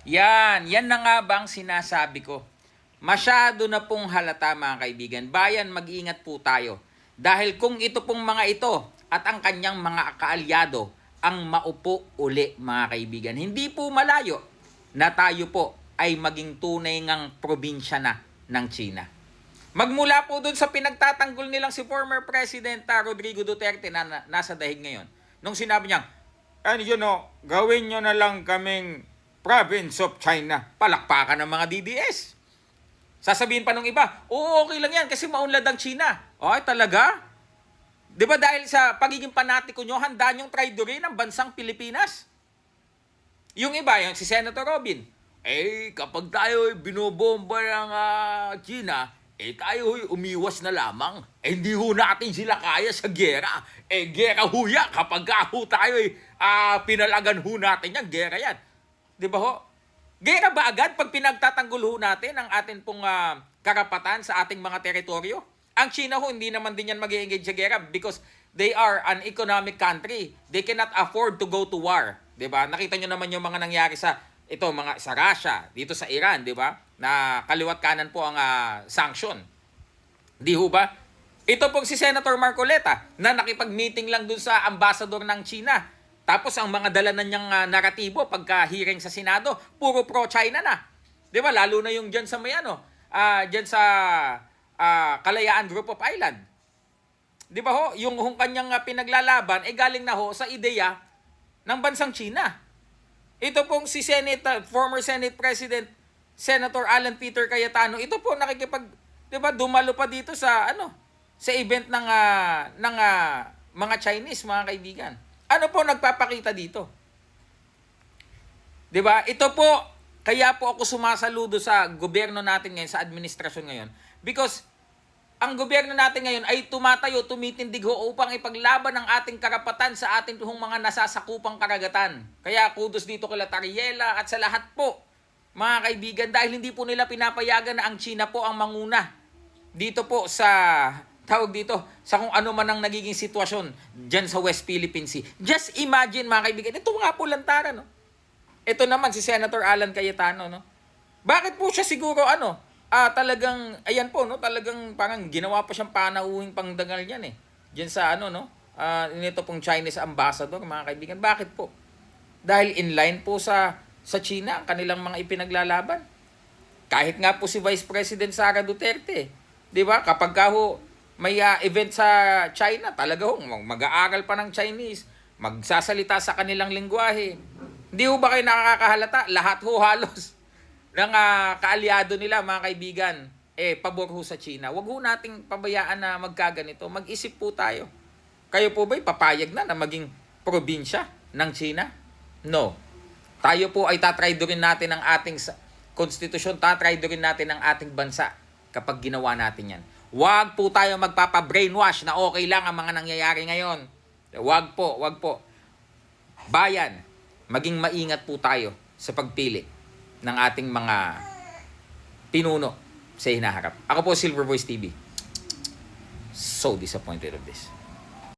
Yan na nga ba ang sinasabi ko? Masyado na pong halata mga kaibigan. Bayan, mag-iingat po tayo. Dahil kung ito pong mga ito at ang kanyang mga kaalyado ang maupo uli mga kaibigan, hindi po malayo na tayo po ay maging tunay ngang probinsya na ng China. Magmula po dun sa pinagtatanggol nilang si former President Rodrigo Duterte na nasa dahig ngayon. Nung sinabi niya, gawin nyo na lang kaming province of China. Palakpakan ng mga DDS. Sasabihin pa nung iba, oo, okay lang yan kasi maunlad ang China. Ay, talaga? Di ba dahil sa pagiging panatiko nyo, handa nyong traidorin ang bansang Pilipinas? Yung iba, yung si Senator Robin, kapag tayo binobomba ng China, tayo umiwas na lamang. Hindi ho natin sila kaya sa gera. Gera ho yan. Kapag ho tayo pinalagan ho natin yan, gera yan. Di ba ho? Gera ba agad pag pinagtatanggol ho natin ang atin pong karapatan sa ating mga teritoryo? Ang China ho, hindi naman din yan mag-i-engage sa gera because they are an economic country. They cannot afford to go to war. Di ba? Nakita nyo naman yung mga nangyari sa Russia, dito sa Iran, di ba? Na kaliwat kanan po ang sanction. Di ho ba? Ito pong si Senator Marcoleta na nakipag-meeting lang dun sa ambassador ng China. Tapos ang mga dala na niyang naratibo pagka-hearing sa Senado, puro pro-China na. Di ba? Lalo na yung dyan sa dyan sa Kalayaan Group of Island. Di ba ho? Yung kanyang pinaglalaban, galing na ho sa ideya ng bansang China. Ito pong si former Senate President Senator Alan Peter Cayetano, ito po dumalo pa dito sa sa event ng mga Chinese, mga kaibigan. Ano po nagpapakita dito? 'Di ba? Ito po kaya po ako sumasaludo sa gobyerno natin ngayon, sa administrasyon ngayon, because ang gobyerno natin ngayon ay tumitindig ho upang ipaglaban ang ating karapatan sa ating mga nasasakupang karagatan. Kaya kudos dito kay Tariela at sa lahat po, mga kaibigan, dahil hindi po nila pinapayagan na ang China po ang manguna dito po sa sa kung ano man ang nagiging sitwasyon dyan sa West Philippine Sea. Just imagine, mga kaibigan, ito nga po lantaran, no? Ito naman si Senator Alan Cayetano, no? Bakit po siya siguro talagang, ayan po, no? Talagang parang ginawa pa siyang panauhing pangdangal niyan diyan sa nito pong Chinese ambassador, mga kaibigan. Bakit po? Dahil inline po sa China ang kanilang mga ipinaglalaban. Kahit nga po si Vice President Sara Duterte, 'di ba? Kapag may event sa China, talaga mag-aaral pa ng Chinese, magsasalita sa kanilang lengguwahe. Hindi ho ba kayo nakakahalata? Lahat ho halos ng kaalyado nila, mga kaibigan, pabor ho sa China. Huwag ho nating pabayaan na magkaganito. Mag-isip po tayo. Kayo po ba'y papayag na maging probinsya ng China? No. Tayo po ay tatraidorin natin ang ating konstitusyon, tatraidorin natin ang ating bansa kapag ginawa natin yan. Huwag po tayo magpapa-brainwash na okay lang ang mga nangyayari ngayon. Huwag po. Bayan, maging maingat po tayo sa pagpili ng ating mga pinuno sa hinaharap. Ako po, Silver Voice TV. So disappointed of this.